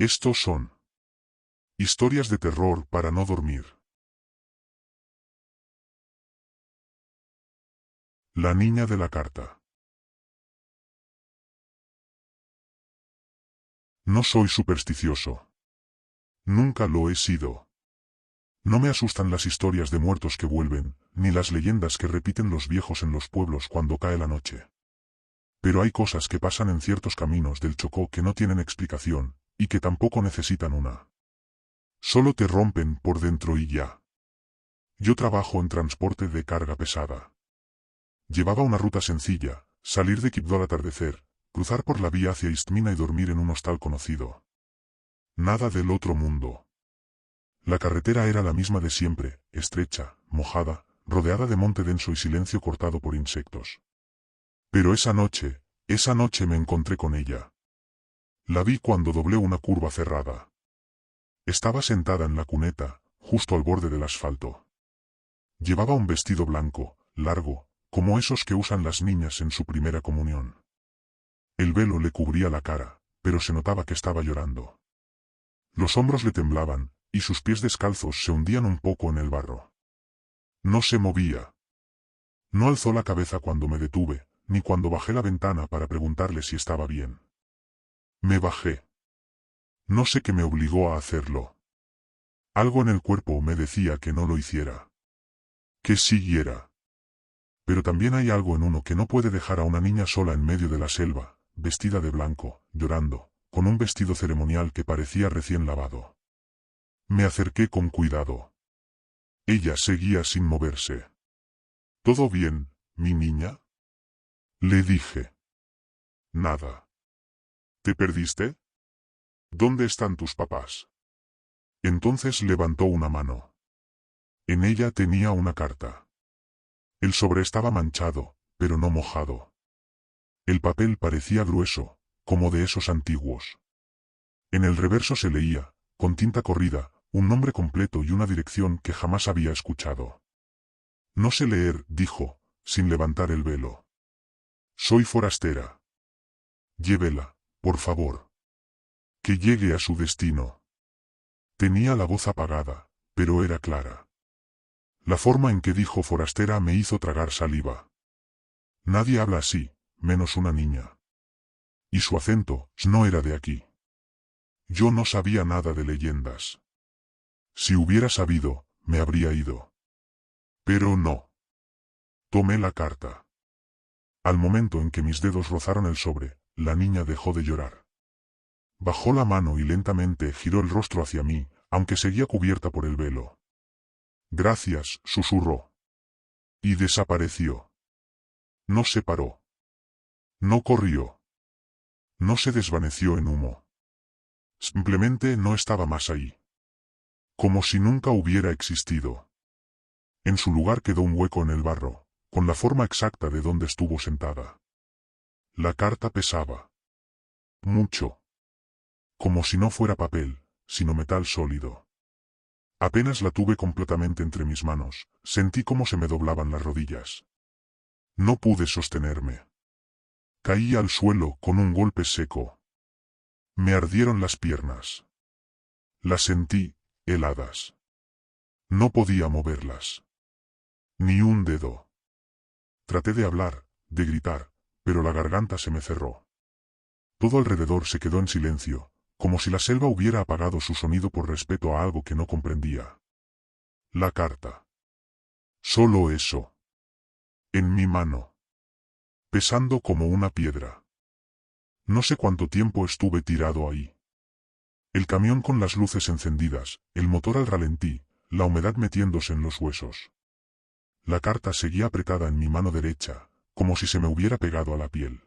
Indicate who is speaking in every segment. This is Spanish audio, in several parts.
Speaker 1: Estos son historias de terror para no dormir. La niña de la carta. No soy supersticioso. Nunca lo he sido. No me asustan las historias de muertos que vuelven, ni las leyendas que repiten los viejos en los pueblos cuando cae la noche. Pero hay cosas que pasan en ciertos caminos del Chocó que no tienen explicación, y que tampoco necesitan una. Solo te rompen por dentro y ya. Yo trabajo en transporte de carga pesada. Llevaba una ruta sencilla, salir de Quibdó al atardecer, cruzar por la vía hacia Istmina y dormir en un hostal conocido. Nada del otro mundo. La carretera era la misma de siempre, estrecha, mojada, rodeada de monte denso y silencio cortado por insectos. Pero esa noche me encontré con ella. La vi cuando doblé una curva cerrada. Estaba sentada en la cuneta, justo al borde del asfalto. Llevaba un vestido blanco, largo, como esos que usan las niñas en su primera comunión. El velo le cubría la cara, pero se notaba que estaba llorando. Los hombros le temblaban, y sus pies descalzos se hundían un poco en el barro. No se movía. No alzó la cabeza cuando me detuve, ni cuando bajé la ventana para preguntarle si estaba bien. Me bajé. No sé qué me obligó a hacerlo. Algo en el cuerpo me decía que no lo hiciera. Que siguiera. Pero también hay algo en uno que no puede dejar a una niña sola en medio de la selva, vestida de blanco, llorando, con un vestido ceremonial que parecía recién lavado. Me acerqué con cuidado. Ella seguía sin moverse. ¿Todo bien, mi niña? Le dije. Nada. ¿Te perdiste? ¿Dónde están tus papás? Entonces levantó una mano. En ella tenía una carta. El sobre estaba manchado, pero no mojado. El papel parecía grueso, como de esos antiguos. En el reverso se leía, con tinta corrida, un nombre completo y una dirección que jamás había escuchado. No sé leer, dijo, sin levantar el velo. Soy forastera. Llévela, por favor. Que llegue a su destino. Tenía la voz apagada, pero era clara. La forma en que dijo forastera me hizo tragar saliva. Nadie habla así, menos una niña. Y su acento no era de aquí. Yo no sabía nada de leyendas. Si hubiera sabido, me habría ido. Pero no. Tomé la carta. Al momento en que mis dedos rozaron el sobre, la niña dejó de llorar. Bajó la mano y lentamente giró el rostro hacia mí, aunque seguía cubierta por el velo. Gracias, susurró. Y desapareció. No se paró. No corrió. No se desvaneció en humo. Simplemente no estaba más ahí. Como si nunca hubiera existido. En su lugar quedó un hueco en el barro, con la forma exacta de donde estuvo sentada. La carta pesaba. Mucho. Como si no fuera papel, sino metal sólido. Apenas la tuve completamente entre mis manos, sentí cómo se me doblaban las rodillas. No pude sostenerme. Caí al suelo con un golpe seco. Me ardieron las piernas. Las sentí, heladas. No podía moverlas. Ni un dedo. Traté de hablar, de gritar, pero la garganta se me cerró. Todo alrededor se quedó en silencio, como si la selva hubiera apagado su sonido por respeto a algo que no comprendía. La carta. Solo eso. En mi mano. Pesando como una piedra. No sé cuánto tiempo estuve tirado ahí. El camión con las luces encendidas, el motor al ralentí, la humedad metiéndose en los huesos. La carta seguía apretada en mi mano derecha, como si se me hubiera pegado a la piel.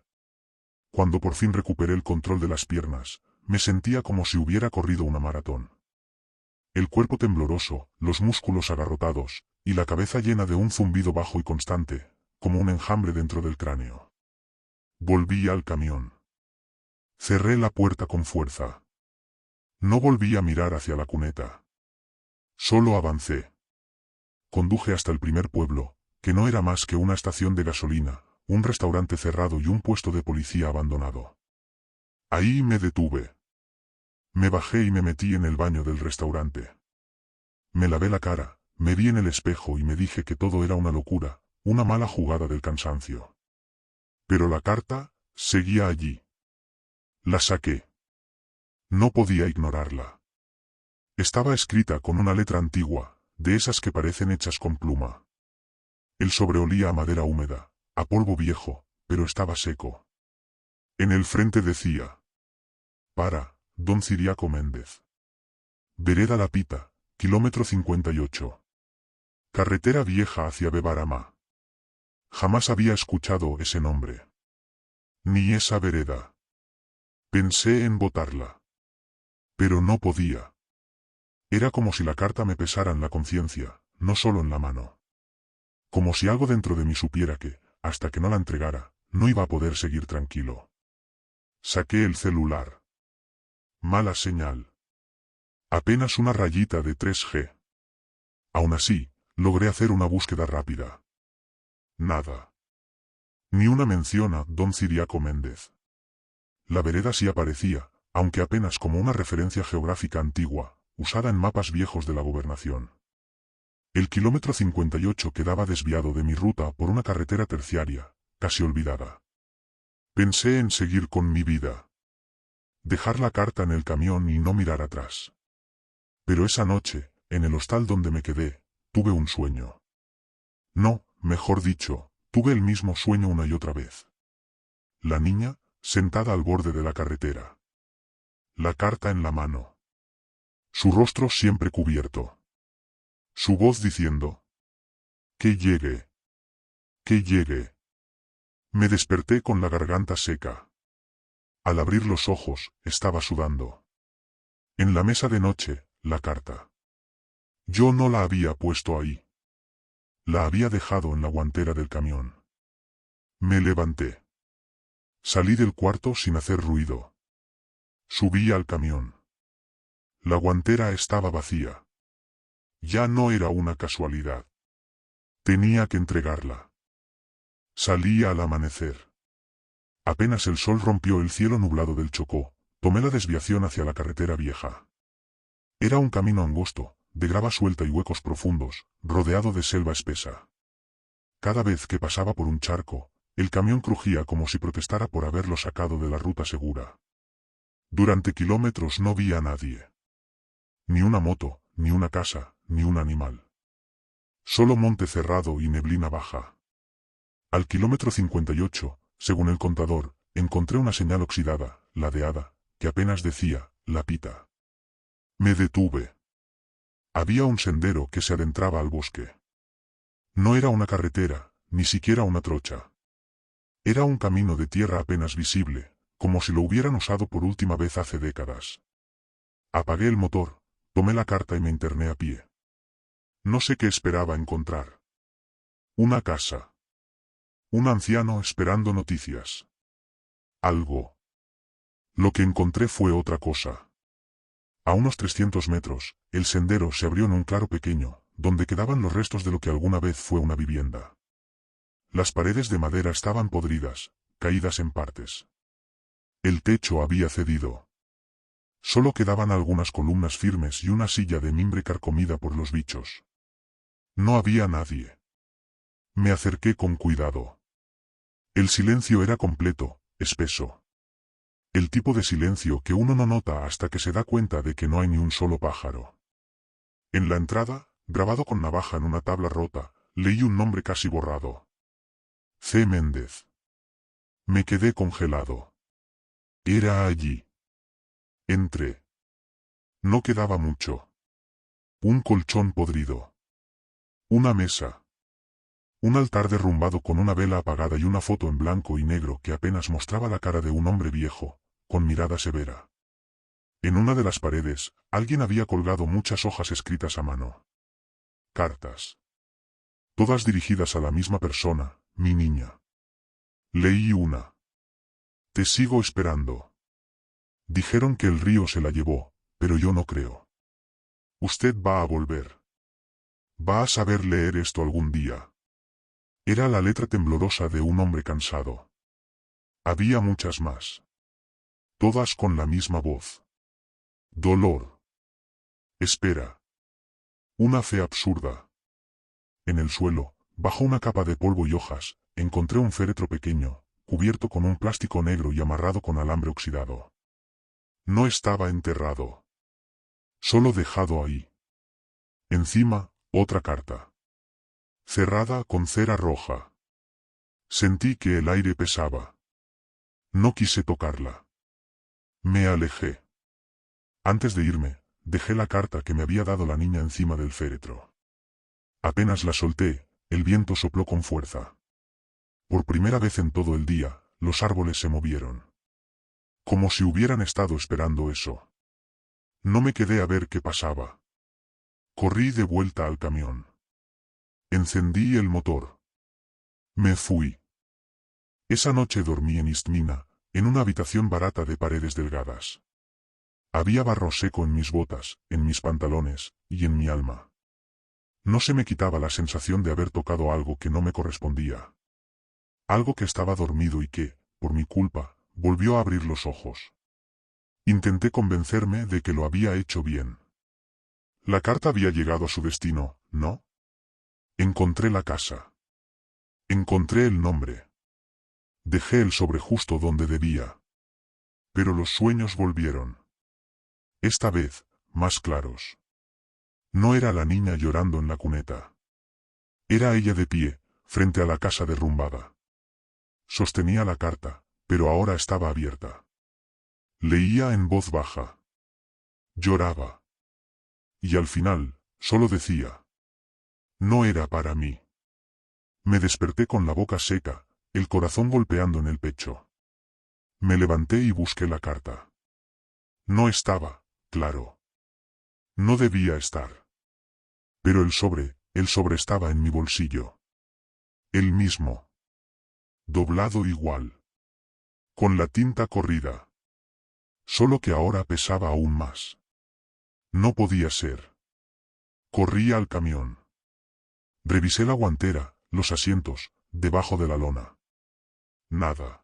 Speaker 1: Cuando por fin recuperé el control de las piernas, me sentía como si hubiera corrido una maratón. El cuerpo tembloroso, los músculos agarrotados, y la cabeza llena de un zumbido bajo y constante, como un enjambre dentro del cráneo. Volví al camión. Cerré la puerta con fuerza. No volví a mirar hacia la cuneta. Solo avancé. Conduje hasta el primer pueblo, que no era más que una estación de gasolina, un restaurante cerrado y un puesto de policía abandonado. Ahí me detuve. Me bajé y me metí en el baño del restaurante. Me lavé la cara, me vi en el espejo y me dije que todo era una locura, una mala jugada del cansancio. Pero la carta seguía allí. La saqué. No podía ignorarla. Estaba escrita con una letra antigua, de esas que parecen hechas con pluma. El sobre olía a madera húmeda, a polvo viejo, pero estaba seco. En el frente decía: para, don Ciriaco Méndez. Vereda La Pita, kilómetro 58. Carretera vieja hacia Bebarama. Jamás había escuchado ese nombre. Ni esa vereda. Pensé en botarla. Pero no podía. Era como si la carta me pesara en la conciencia, no solo en la mano. Como si algo dentro de mí supiera que, hasta que no la entregara, no iba a poder seguir tranquilo. Saqué el celular. Mala señal. Apenas una rayita de 3G. Aún así, logré hacer una búsqueda rápida. Nada. Ni una mención a don Ciriaco Méndez. La vereda sí aparecía, aunque apenas como una referencia geográfica antigua, usada en mapas viejos de la gobernación. El kilómetro 58 quedaba desviado de mi ruta por una carretera terciaria, casi olvidada. Pensé en seguir con mi vida. Dejar la carta en el camión y no mirar atrás. Pero esa noche, en el hostal donde me quedé, tuve un sueño. No, mejor dicho, tuve el mismo sueño una y otra vez. La niña, sentada al borde de la carretera. La carta en la mano. Su rostro siempre cubierto. Su voz diciendo: que llegue. Que llegue. Me desperté con la garganta seca. Al abrir los ojos, estaba sudando. En la mesa de noche, la carta. Yo no la había puesto ahí. La había dejado en la guantera del camión. Me levanté. Salí del cuarto sin hacer ruido. Subí al camión. La guantera estaba vacía. Ya no era una casualidad. Tenía que entregarla. Salí al amanecer. Apenas el sol rompió el cielo nublado del Chocó, tomé la desviación hacia la carretera vieja. Era un camino angosto, de grava suelta y huecos profundos, rodeado de selva espesa. Cada vez que pasaba por un charco, el camión crujía como si protestara por haberlo sacado de la ruta segura. Durante kilómetros no vi a nadie. Ni una moto, ni una casa, ni un animal. Solo monte cerrado y neblina baja. Al kilómetro 58, según el contador, encontré una señal oxidada, ladeada, que apenas decía: La Pita. Me detuve. Había un sendero que se adentraba al bosque. No era una carretera, ni siquiera una trocha. Era un camino de tierra apenas visible, como si lo hubieran usado por última vez hace décadas. Apagué el motor, tomé la carta y me interné a pie. No sé qué esperaba encontrar. Una casa. Un anciano esperando noticias. Algo. Lo que encontré fue otra cosa. A unos 300 metros, el sendero se abrió en un claro pequeño, donde quedaban los restos de lo que alguna vez fue una vivienda. Las paredes de madera estaban podridas, caídas en partes. El techo había cedido. Solo quedaban algunas columnas firmes y una silla de mimbre carcomida por los bichos. No había nadie. Me acerqué con cuidado. El silencio era completo, espeso. El tipo de silencio que uno no nota hasta que se da cuenta de que no hay ni un solo pájaro. En la entrada, grabado con navaja en una tabla rota, leí un nombre casi borrado. C. Méndez. Me quedé congelado. Era allí. Entré. No quedaba mucho. Un colchón podrido. Una mesa. Un altar derrumbado con una vela apagada y una foto en blanco y negro que apenas mostraba la cara de un hombre viejo, con mirada severa. En una de las paredes, alguien había colgado muchas hojas escritas a mano. Cartas. Todas dirigidas a la misma persona, mi niña. Leí una. Te sigo esperando. Dijeron que el río se la llevó, pero yo no creo. Usted va a volver. Va a saber leer esto algún día. Era la letra temblorosa de un hombre cansado. Había muchas más. Todas con la misma voz. Dolor. Espera. Una fe absurda. En el suelo, bajo una capa de polvo y hojas, encontré un féretro pequeño, cubierto con un plástico negro y amarrado con alambre oxidado. No estaba enterrado. Solo dejado ahí. Encima, otra carta. Cerrada con cera roja. Sentí que el aire pesaba. No quise tocarla. Me alejé. Antes de irme, dejé la carta que me había dado la niña encima del féretro. Apenas la solté, el viento sopló con fuerza. Por primera vez en todo el día, los árboles se movieron. Como si hubieran estado esperando eso. No me quedé a ver qué pasaba. Corrí de vuelta al camión. Encendí el motor. Me fui. Esa noche dormí en Istmina, en una habitación barata de paredes delgadas. Había barro seco en mis botas, en mis pantalones, y en mi alma. No se me quitaba la sensación de haber tocado algo que no me correspondía. Algo que estaba dormido y que, por mi culpa, volvió a abrir los ojos. Intenté convencerme de que lo había hecho bien. La carta había llegado a su destino, ¿no? Encontré la casa. Encontré el nombre. Dejé el sobre justo donde debía. Pero los sueños volvieron. Esta vez, más claros. No era la niña llorando en la cuneta. Era ella de pie, frente a la casa derrumbada. Sostenía la carta, pero ahora estaba abierta. Leía en voz baja. Lloraba. Y al final, solo decía. No era para mí. Me desperté con la boca seca, el corazón golpeando en el pecho. Me levanté y busqué la carta. No estaba, claro. No debía estar. Pero el sobre estaba en mi bolsillo. El mismo. Doblado igual. Con la tinta corrida. Solo que ahora pesaba aún más. No podía ser. Corrí al camión. Revisé la guantera, los asientos, debajo de la lona. Nada.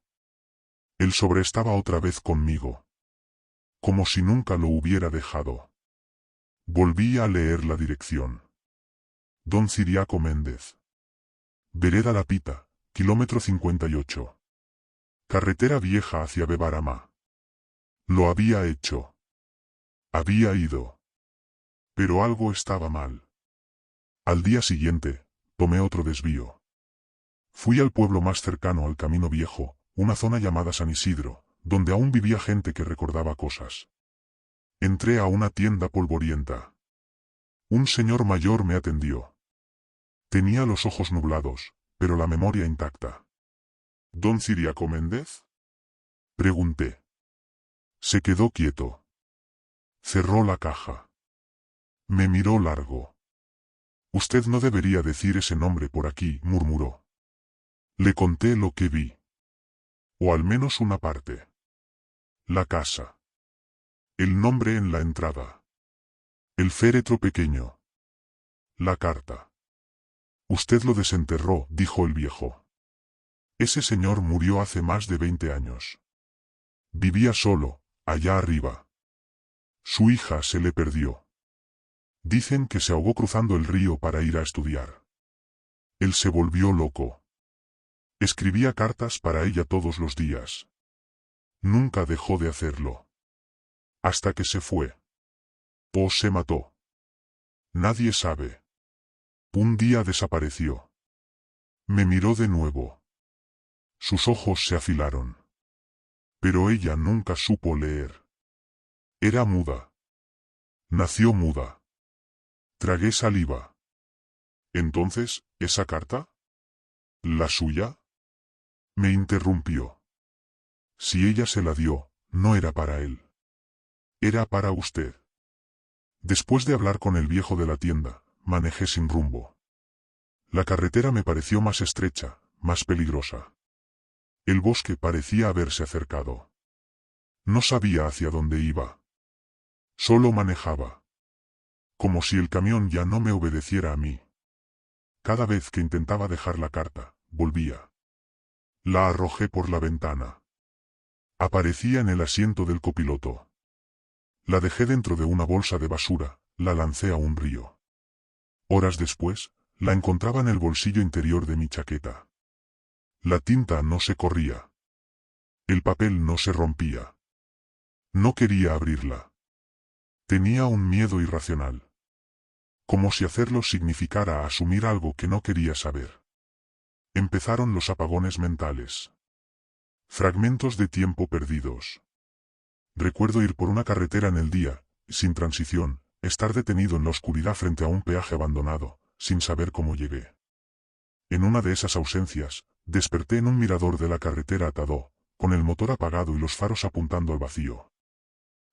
Speaker 1: El sobre estaba otra vez conmigo. Como si nunca lo hubiera dejado. Volví a leer la dirección. Don Ciriaco Méndez. Vereda La Pita, kilómetro 58. Carretera vieja hacia Bebarama. Lo había hecho. Había ido. Pero algo estaba mal. Al día siguiente, tomé otro desvío. Fui al pueblo más cercano al Camino Viejo, una zona llamada San Isidro, donde aún vivía gente que recordaba cosas. Entré a una tienda polvorienta. Un señor mayor me atendió. Tenía los ojos nublados, pero la memoria intacta. ¿Don Ciriaco Méndez? Pregunté. Se quedó quieto. Cerró la caja. Me miró largo. Usted no debería decir ese nombre por aquí, murmuró. Le conté lo que vi. O al menos una parte. La casa. El nombre en la entrada. El féretro pequeño. La carta. Usted lo desenterró, dijo el viejo. Ese señor murió hace más de 20 años. Vivía solo, allá arriba. Su hija se le perdió. Dicen que se ahogó cruzando el río para ir a estudiar. Él se volvió loco. Escribía cartas para ella todos los días. Nunca dejó de hacerlo. Hasta que se fue. O se mató. Nadie sabe. Un día desapareció. Me miró de nuevo. Sus ojos se afilaron. Pero ella nunca supo leer. Era muda. Nació muda. Tragué saliva. Entonces, ¿esa carta? ¿La suya? Me interrumpió. Si ella se la dio, no era para él. Era para usted. Después de hablar con el viejo de la tienda, manejé sin rumbo. La carretera me pareció más estrecha, más peligrosa. El bosque parecía haberse acercado. No sabía hacia dónde iba. Solo manejaba. Como si el camión ya no me obedeciera a mí. Cada vez que intentaba dejar la carta, volvía. La arrojé por la ventana. Aparecía en el asiento del copiloto. La dejé dentro de una bolsa de basura, la lancé a un río. Horas después, la encontraba en el bolsillo interior de mi chaqueta. La tinta no se corría. El papel no se rompía. No quería abrirla. Tenía un miedo irracional. Como si hacerlo significara asumir algo que no quería saber. Empezaron los apagones mentales. Fragmentos de tiempo perdidos. Recuerdo ir por una carretera en el día, sin transición, estar detenido en la oscuridad frente a un peaje abandonado, sin saber cómo llegué. En una de esas ausencias, desperté en un mirador de la carretera atado, con el motor apagado y los faros apuntando al vacío.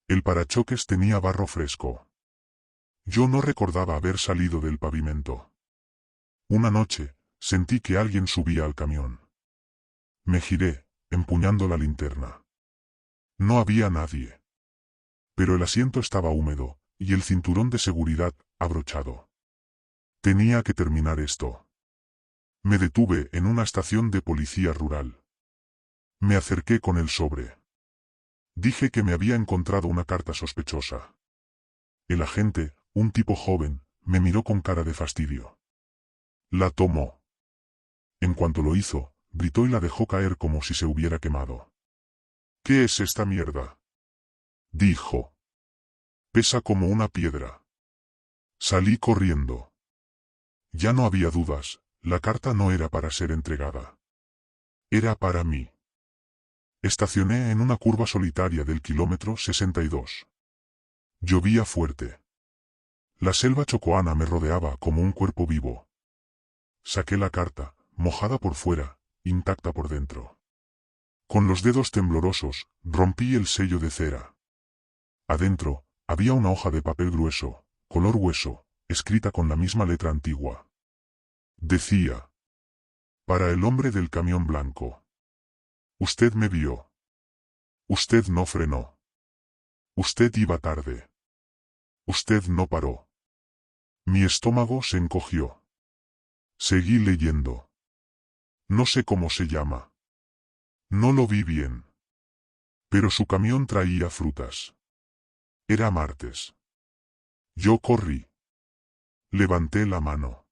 Speaker 1: El parachoques tenía barro fresco. Yo no recordaba haber salido del pavimento. Una noche, sentí que alguien subía al camión. Me giré, empuñando la linterna. No había nadie. Pero el asiento estaba húmedo, y el cinturón de seguridad, abrochado. Tenía que terminar esto. Me detuve en una estación de policía rural. Me acerqué con el sobre. Dije que me había encontrado una carta sospechosa. El agente, un tipo joven, me miró con cara de fastidio. La tomó. En cuanto lo hizo, gritó y la dejó caer como si se hubiera quemado. ¿Qué es esta mierda?, dijo. Pesa como una piedra. Salí corriendo. Ya no había dudas, la carta no era para ser entregada. Era para mí. Estacioné en una curva solitaria del kilómetro 62. Llovía fuerte. La selva chocoana me rodeaba como un cuerpo vivo. Saqué la carta, mojada por fuera, intacta por dentro. Con los dedos temblorosos, rompí el sello de cera. Adentro, había una hoja de papel grueso, color hueso, escrita con la misma letra antigua. Decía: para el hombre del camión blanco. Usted me vio. Usted no frenó. Usted iba tarde. Usted no paró. Mi estómago se encogió. Seguí leyendo. No sé cómo se llama. No lo vi bien. Pero su camión traía frutas. Era martes. Yo corrí. Levanté la mano.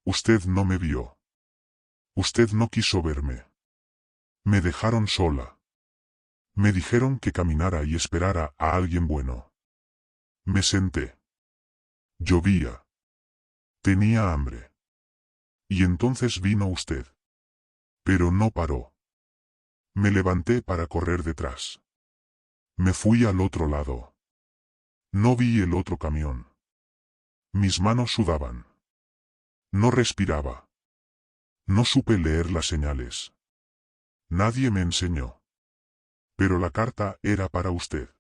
Speaker 1: Usted no me vio. Usted no quiso verme. Me dejaron sola. Me dijeron que caminara y esperara a alguien bueno. Me senté. Llovía. Tenía hambre. Y entonces vino usted. Pero no paró. Me levanté para correr detrás. Me fui al otro lado. No vi el otro camión. Mis manos sudaban. No respiraba. No supe leer las señales. Nadie me enseñó. Pero la carta era para usted.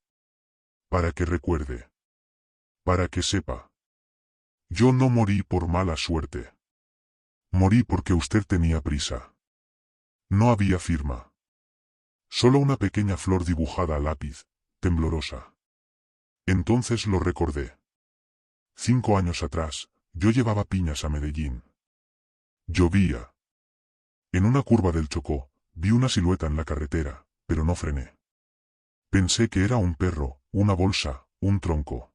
Speaker 1: Para que recuerde. Para que sepa. Yo no morí por mala suerte. Morí porque usted tenía prisa. No había firma. Solo una pequeña flor dibujada a lápiz, temblorosa. Entonces lo recordé. 5 años atrás, yo llevaba piñas a Medellín. Llovía. En una curva del Chocó, vi una silueta en la carretera, pero no frené. Pensé que era un perro, una bolsa, un tronco.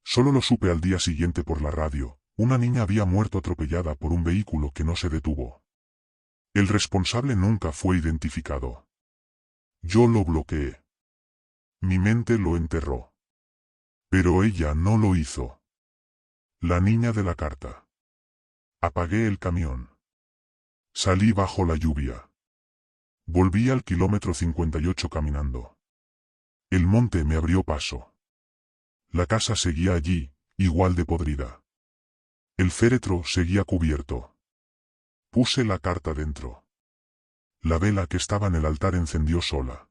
Speaker 1: Solo lo supe al día siguiente por la radio: una niña había muerto atropellada por un vehículo que no se detuvo. El responsable nunca fue identificado. Yo lo bloqueé. Mi mente lo enterró. Pero ella no lo hizo. La niña de la carta. Apagué el camión. Salí bajo la lluvia. Volví al kilómetro 58 caminando. El monte me abrió paso. La casa seguía allí, igual de podrida. El féretro seguía cubierto. Puse la carta dentro. La vela que estaba en el altar encendió sola.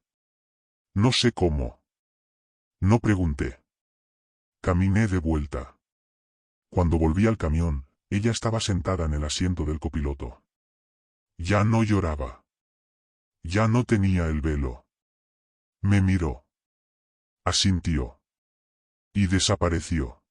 Speaker 1: No sé cómo. No pregunté. Caminé de vuelta. Cuando volví al camión, ella estaba sentada en el asiento del copiloto. Ya no lloraba. Ya no tenía el velo. Me miró. Asintió. Y desapareció.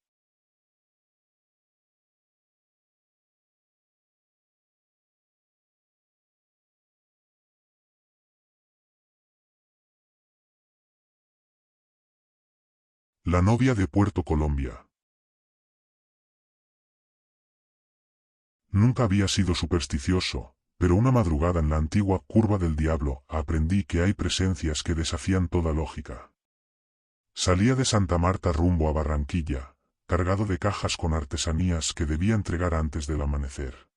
Speaker 1: La novia de Puerto Colombia. Nunca había sido supersticioso, pero una madrugada en la antigua Curva del Diablo aprendí que hay presencias que desafían toda lógica. Salía de Santa Marta rumbo a Barranquilla, cargado de cajas con artesanías que debía entregar antes del amanecer.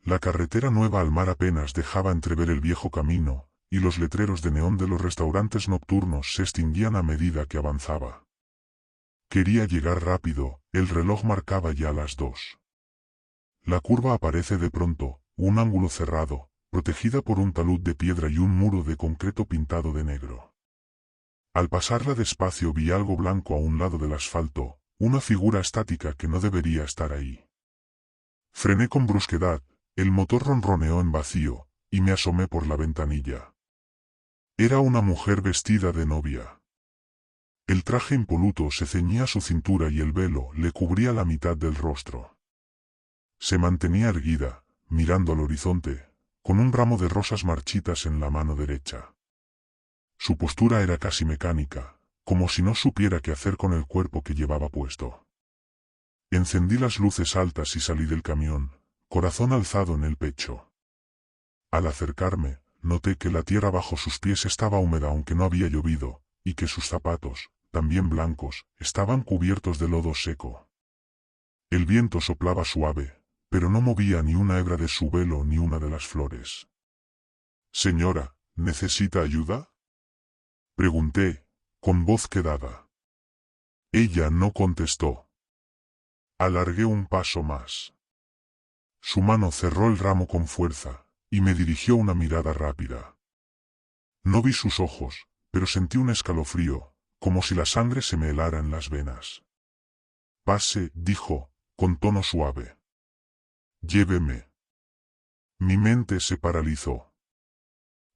Speaker 1: La carretera nueva al mar apenas dejaba entrever el viejo camino, y los letreros de neón de los restaurantes nocturnos se extinguían a medida que avanzaba. Quería llegar rápido, el reloj marcaba ya las 2. La curva aparece de pronto, un ángulo cerrado, protegida por un talud de piedra y un muro de concreto pintado de negro. Al pasarla despacio vi algo blanco a un lado del asfalto, una figura estática que no debería estar ahí. Frené con brusquedad, el motor ronroneó en vacío, y me asomé por la ventanilla. Era una mujer vestida de novia. El traje impoluto se ceñía a su cintura y el velo le cubría la mitad del rostro. Se mantenía erguida, mirando al horizonte, con un ramo de rosas marchitas en la mano derecha. Su postura era casi mecánica, como si no supiera qué hacer con el cuerpo que llevaba puesto. Encendí las luces altas y salí del camión, corazón alzado en el pecho. Al acercarme, noté que la tierra bajo sus pies estaba húmeda aunque no había llovido, y que sus zapatos, también blancos, estaban cubiertos de lodo seco. El viento soplaba suave, pero no movía ni una hebra de su velo ni una de las flores. «Señora, ¿necesita ayuda?», pregunté, con voz quedada. Ella no contestó. Alargué un paso más. Su mano cerró el ramo con fuerza, y me dirigió una mirada rápida. No vi sus ojos, pero sentí un escalofrío, como si la sangre se me helara en las venas. «Pase», dijo, con tono suave. «Lléveme». Mi mente se paralizó.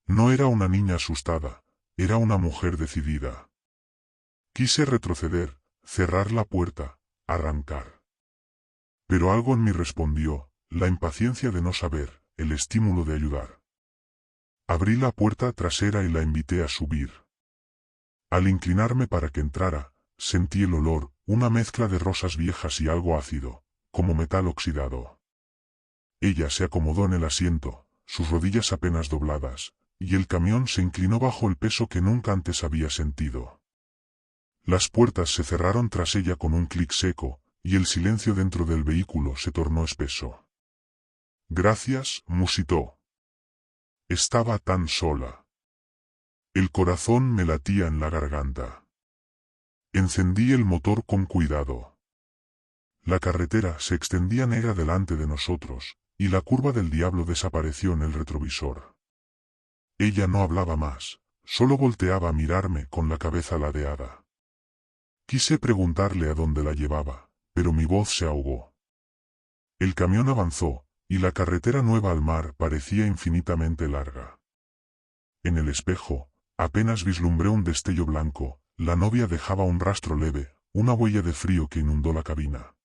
Speaker 1: No era una niña asustada, era una mujer decidida. Quise retroceder, cerrar la puerta, arrancar. Pero algo en mí respondió, la impaciencia de no saber, el estímulo de ayudar. Abrí la puerta trasera y la invité a subir. Al inclinarme para que entrara, sentí el olor, una mezcla de rosas viejas y algo ácido, como metal oxidado. Ella se acomodó en el asiento, sus rodillas apenas dobladas, y el camión se inclinó bajo el peso que nunca antes había sentido. Las puertas se cerraron tras ella con un clic seco, y el silencio dentro del vehículo se tornó espeso. «Gracias», musitó. Estaba tan sola. El corazón me latía en la garganta. Encendí el motor con cuidado. La carretera se extendía negra delante de nosotros, y la curva del diablo desapareció en el retrovisor. Ella no hablaba más, solo volteaba a mirarme con la cabeza ladeada. Quise preguntarle a dónde la llevaba, pero mi voz se ahogó. El camión avanzó, y la carretera nueva al mar parecía infinitamente larga. En el espejo, apenas vislumbré un destello blanco, la novia dejaba un rastro leve, una huella de frío que inundó la cabina.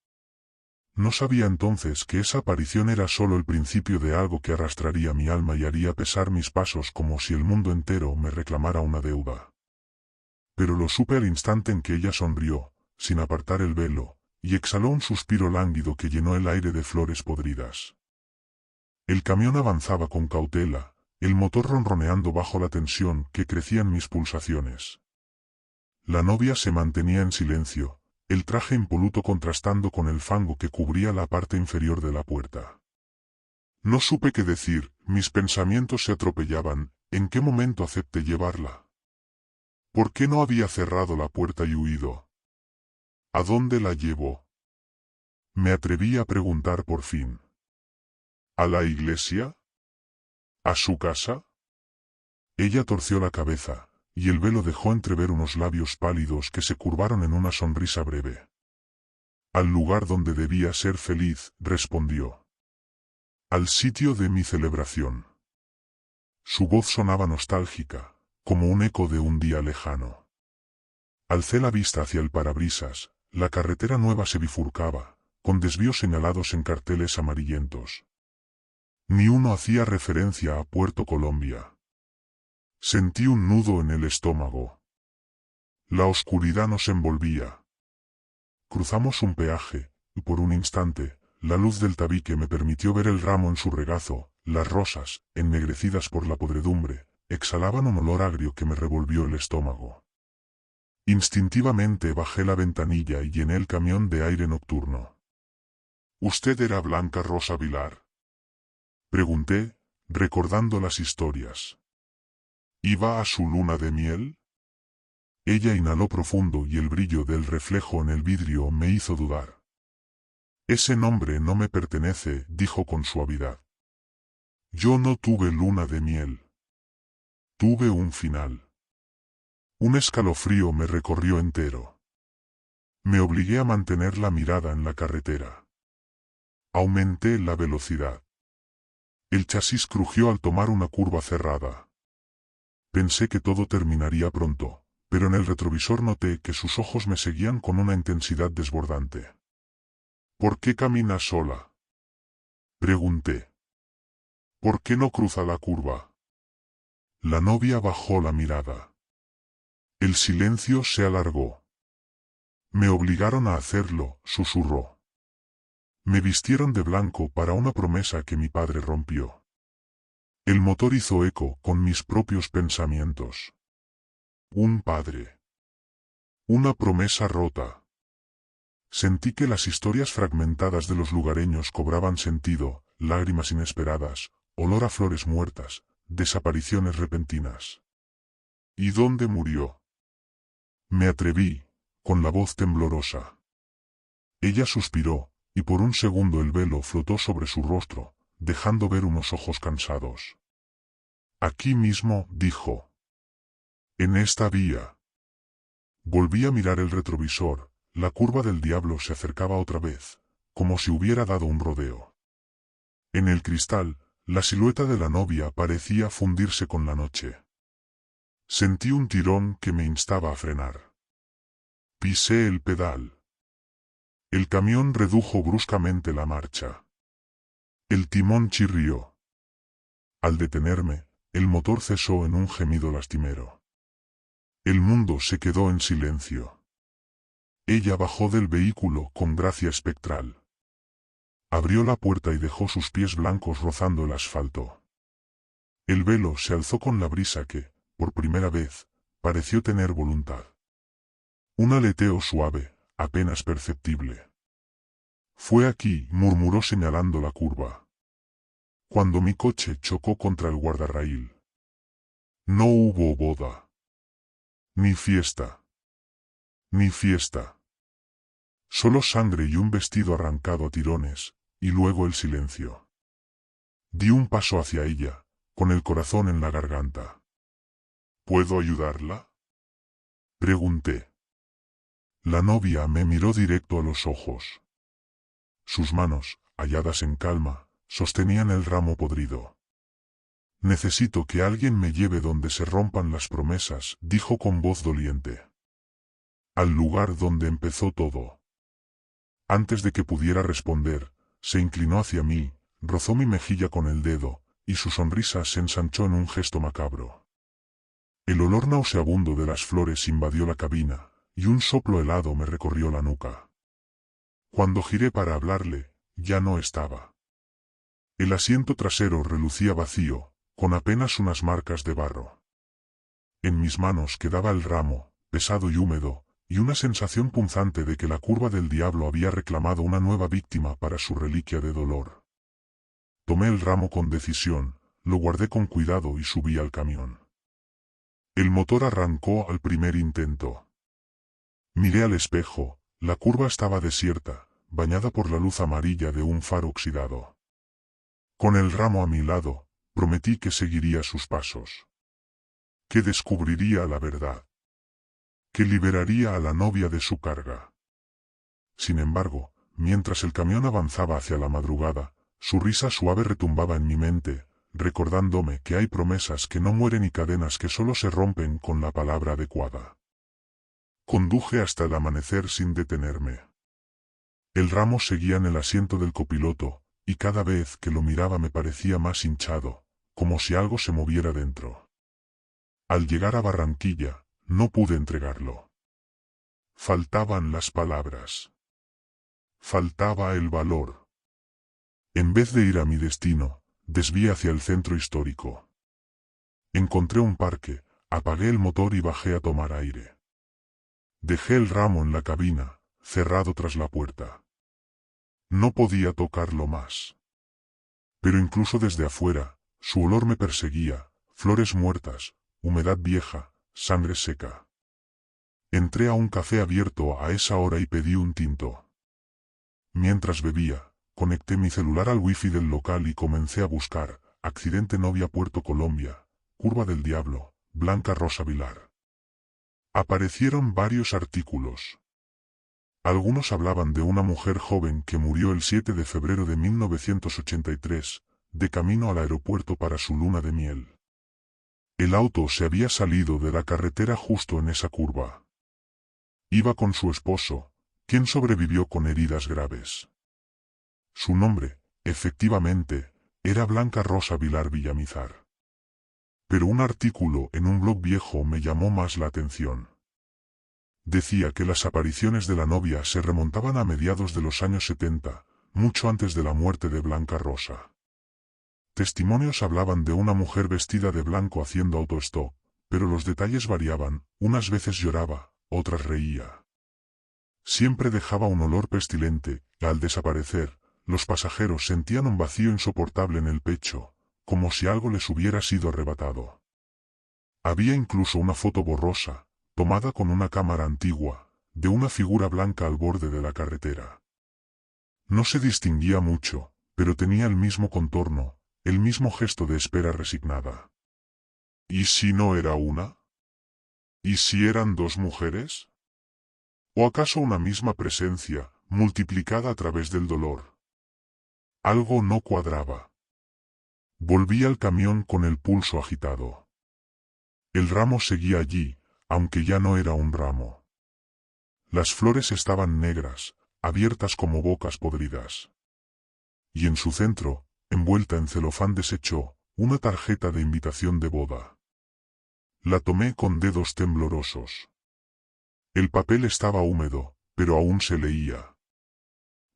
Speaker 1: No sabía entonces que esa aparición era solo el principio de algo que arrastraría mi alma y haría pesar mis pasos como si el mundo entero me reclamara una deuda. Pero lo supe al instante en que ella sonrió, sin apartar el velo, y exhaló un suspiro lánguido que llenó el aire de flores podridas. El camión avanzaba con cautela, el motor ronroneando bajo la tensión que crecía en mis pulsaciones. La novia se mantenía en silencio, el traje impoluto contrastando con el fango que cubría la parte inferior de la puerta. No supe qué decir, mis pensamientos se atropellaban, ¿en qué momento acepté llevarla? ¿Por qué no había cerrado la puerta y huido? ¿A dónde la llevó? Me atreví a preguntar por fin. ¿A la iglesia? ¿A su casa? Ella torció la cabeza, y el velo dejó entrever unos labios pálidos que se curvaron en una sonrisa breve. «Al lugar donde debía ser feliz», respondió. «Al sitio de mi celebración». Su voz sonaba nostálgica, como un eco de un día lejano. Alcé la vista hacia el parabrisas, la carretera nueva se bifurcaba, con desvíos señalados en carteles amarillentos. Ni uno hacía referencia a Puerto Colombia. Sentí un nudo en el estómago. La oscuridad nos envolvía. Cruzamos un peaje, y por un instante, la luz del tabique me permitió ver el ramo en su regazo. Las rosas, ennegrecidas por la podredumbre, exhalaban un olor agrio que me revolvió el estómago. Instintivamente bajé la ventanilla y llené el camión de aire nocturno. ¿Usted era Blanca Rosa Vilar?, pregunté, recordando las historias. ¿Iba a su luna de miel? Ella inhaló profundo y el brillo del reflejo en el vidrio me hizo dudar. Ese nombre no me pertenece, dijo con suavidad. Yo no tuve luna de miel. Tuve un final. Un escalofrío me recorrió entero. Me obligué a mantener la mirada en la carretera. Aumenté la velocidad. El chasis crujió al tomar una curva cerrada. Pensé que todo terminaría pronto, pero en el retrovisor noté que sus ojos me seguían con una intensidad desbordante. ¿Por qué camina sola?, pregunté. ¿Por qué no cruza la curva? La novia bajó la mirada. El silencio se alargó. Me obligaron a hacerlo, susurró. Me vistieron de blanco para una promesa que mi padre rompió. El motor hizo eco con mis propios pensamientos. Un padre. Una promesa rota. Sentí que las historias fragmentadas de los lugareños cobraban sentido, lágrimas inesperadas, olor a flores muertas, desapariciones repentinas. ¿Y dónde murió?, me atreví, con la voz temblorosa. Ella suspiró, y por un segundo el velo flotó sobre su rostro, dejando ver unos ojos cansados. Aquí mismo, dijo. En esta vía. Volví a mirar el retrovisor. La curva del diablo se acercaba otra vez, como si hubiera dado un rodeo. En el cristal, la silueta de la novia parecía fundirse con la noche. Sentí un tirón que me instaba a frenar. Pisé el pedal. El camión redujo bruscamente la marcha. El timón chirrió. Al detenerme, el motor cesó en un gemido lastimero. El mundo se quedó en silencio. Ella bajó del vehículo con gracia espectral. Abrió la puerta y dejó sus pies blancos rozando el asfalto. El velo se alzó con la brisa que, por primera vez, pareció tener voluntad. Un aleteo suave, apenas perceptible. Fue aquí, murmuró señalando la curva. Cuando mi coche chocó contra el guardarraíl. No hubo boda. Ni fiesta. Ni fiesta. Solo sangre y un vestido arrancado a tirones, y luego el silencio. Di un paso hacia ella, con el corazón en la garganta. ¿Puedo ayudarla?, pregunté. La novia me miró directo a los ojos. Sus manos, halladas en calma, sostenían el ramo podrido. Necesito que alguien me lleve donde se rompan las promesas, dijo con voz doliente. Al lugar donde empezó todo. Antes de que pudiera responder, se inclinó hacia mí, rozó mi mejilla con el dedo, y su sonrisa se ensanchó en un gesto macabro. El olor nauseabundo de las flores invadió la cabina, y un soplo helado me recorrió la nuca. Cuando giré para hablarle, ya no estaba. El asiento trasero relucía vacío, con apenas unas marcas de barro. En mis manos quedaba el ramo, pesado y húmedo, y una sensación punzante de que la curva del diablo había reclamado una nueva víctima para su reliquia de dolor. Tomé el ramo con decisión, lo guardé con cuidado y subí al camión. El motor arrancó al primer intento. Miré al espejo, la curva estaba desierta, bañada por la luz amarilla de un faro oxidado. Con el ramo a mi lado, prometí que seguiría sus pasos. Que descubriría la verdad. Que liberaría a la novia de su carga. Sin embargo, mientras el camión avanzaba hacia la madrugada, su risa suave retumbaba en mi mente, recordándome que hay promesas que no mueren y cadenas que solo se rompen con la palabra adecuada. Conduje hasta el amanecer sin detenerme. El ramo seguía en el asiento del copiloto, y cada vez que lo miraba me parecía más hinchado, como si algo se moviera dentro. Al llegar a Barranquilla, no pude entregarlo. Faltaban las palabras. Faltaba el valor. En vez de ir a mi destino, desvié hacia el centro histórico. Encontré un parque, apagué el motor y bajé a tomar aire. Dejé el ramo en la cabina, cerrado tras la puerta. No podía tocarlo más. Pero incluso desde afuera, su olor me perseguía, flores muertas, humedad vieja, sangre seca. Entré a un café abierto a esa hora y pedí un tinto. Mientras bebía, conecté mi celular al wifi del local y comencé a buscar, accidente novia Puerto Colombia, Curva del Diablo, Blanca Rosa Vilar. Aparecieron varios artículos. Algunos hablaban de una mujer joven que murió el 7 de febrero de 1983, de camino al aeropuerto para su luna de miel. El auto se había salido de la carretera justo en esa curva. Iba con su esposo, quien sobrevivió con heridas graves. Su nombre, efectivamente, era Blanca Rosa Vilar Villamizar. Pero un artículo en un blog viejo me llamó más la atención. Decía que las apariciones de la novia se remontaban a mediados de los años 70, mucho antes de la muerte de Blanca Rosa. Testimonios hablaban de una mujer vestida de blanco haciendo autostop, pero los detalles variaban, unas veces lloraba, otras reía. Siempre dejaba un olor pestilente, y al desaparecer, los pasajeros sentían un vacío insoportable en el pecho, como si algo les hubiera sido arrebatado. Había incluso una foto borrosa, tomada con una cámara antigua, de una figura blanca al borde de la carretera. No se distinguía mucho, pero tenía el mismo contorno, el mismo gesto de espera resignada. ¿Y si no era una? ¿Y si eran dos mujeres? ¿O acaso una misma presencia, multiplicada a través del dolor? Algo no cuadraba. Volví al camión con el pulso agitado. El ramo seguía allí, aunque ya no era un ramo. Las flores estaban negras, abiertas como bocas podridas. Y en su centro, envuelta en celofán deshecho, una tarjeta de invitación de boda. La tomé con dedos temblorosos. El papel estaba húmedo, pero aún se leía.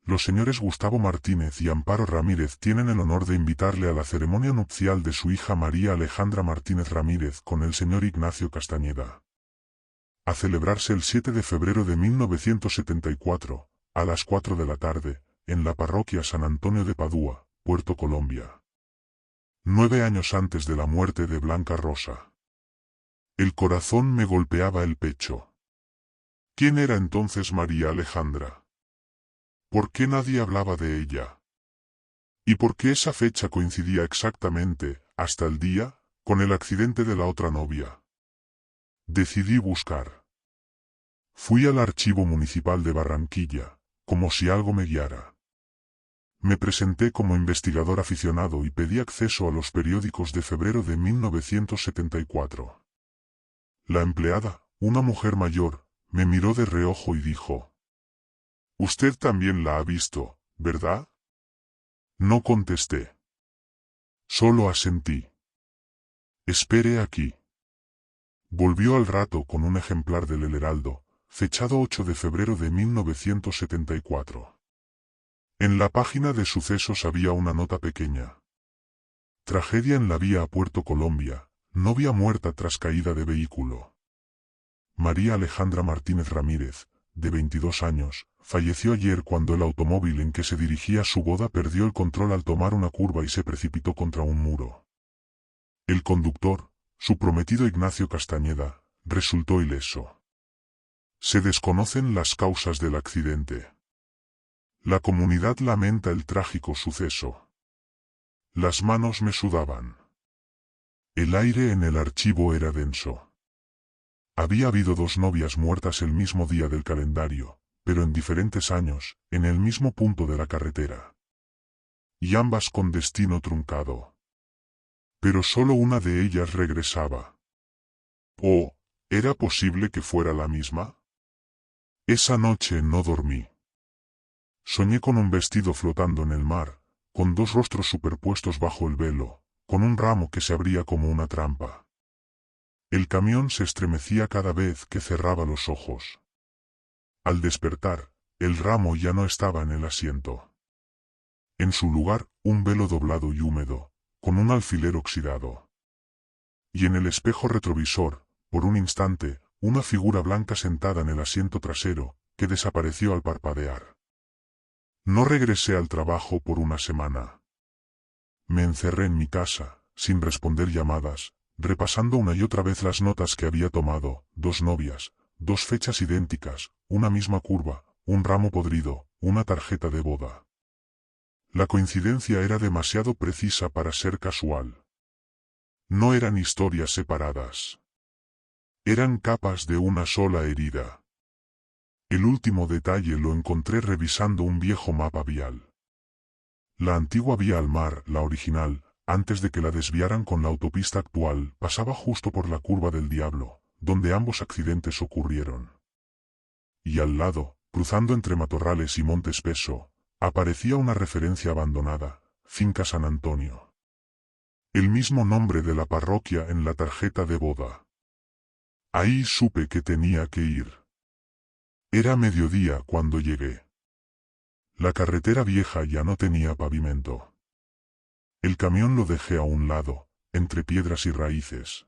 Speaker 1: Los señores Gustavo Martínez y Amparo Ramírez tienen el honor de invitarle a la ceremonia nupcial de su hija María Alejandra Martínez Ramírez con el señor Ignacio Castañeda. A celebrarse el 7 de febrero de 1974, a las 4 de la tarde, en la parroquia San Antonio de Padua, Puerto Colombia. 9 años antes de la muerte de Blanca Rosa. El corazón me golpeaba el pecho. ¿Quién era entonces María Alejandra? ¿Por qué nadie hablaba de ella? ¿Y por qué esa fecha coincidía exactamente, hasta el día, con el accidente de la otra novia? Decidí buscar. Fui al archivo municipal de Barranquilla, como si algo me guiara. Me presenté como investigador aficionado y pedí acceso a los periódicos de febrero de 1974. La empleada, una mujer mayor, me miró de reojo y dijo: «Usted también la ha visto, ¿verdad?». No contesté. Solo asentí. «Espere aquí». Volvió al rato con un ejemplar del El Heraldo, fechado 8 de febrero de 1974. En la página de sucesos había una nota pequeña. Tragedia en la vía a Puerto Colombia, novia muerta tras caída de vehículo. María Alejandra Martínez Ramírez, de 22 años, falleció ayer cuando el automóvil en que se dirigía a su boda perdió el control al tomar una curva y se precipitó contra un muro. El conductor, su prometido Ignacio Castañeda, resultó ileso. Se desconocen las causas del accidente. La comunidad lamenta el trágico suceso. Las manos me sudaban. El aire en el archivo era denso. Había habido dos novias muertas el mismo día del calendario, pero en diferentes años, en el mismo punto de la carretera. Y ambas con destino truncado. Pero solo una de ellas regresaba. ¿O era posible que fuera la misma? Esa noche no dormí. Soñé con un vestido flotando en el mar, con dos rostros superpuestos bajo el velo, con un ramo que se abría como una trampa. El camión se estremecía cada vez que cerraba los ojos. Al despertar, el ramo ya no estaba en el asiento. En su lugar, un velo doblado y húmedo, con un alfiler oxidado. Y en el espejo retrovisor, por un instante, una figura blanca sentada en el asiento trasero, que desapareció al parpadear. No regresé al trabajo por una semana. Me encerré en mi casa, sin responder llamadas, repasando una y otra vez las notas que había tomado, 2 novias, 2 fechas idénticas, una misma curva, un ramo podrido, una tarjeta de boda. La coincidencia era demasiado precisa para ser casual. No eran historias separadas. Eran capas de una sola herida. El último detalle lo encontré revisando un viejo mapa vial. La antigua vía al mar, la original, antes de que la desviaran con la autopista actual, pasaba justo por la curva del Diablo, donde ambos accidentes ocurrieron. Y al lado, cruzando entre matorrales y monte espeso, aparecía una referencia abandonada, Finca San Antonio. El mismo nombre de la parroquia en la tarjeta de boda. Ahí supe que tenía que ir. Era mediodía cuando llegué. La carretera vieja ya no tenía pavimento. El camión lo dejé a un lado, entre piedras y raíces.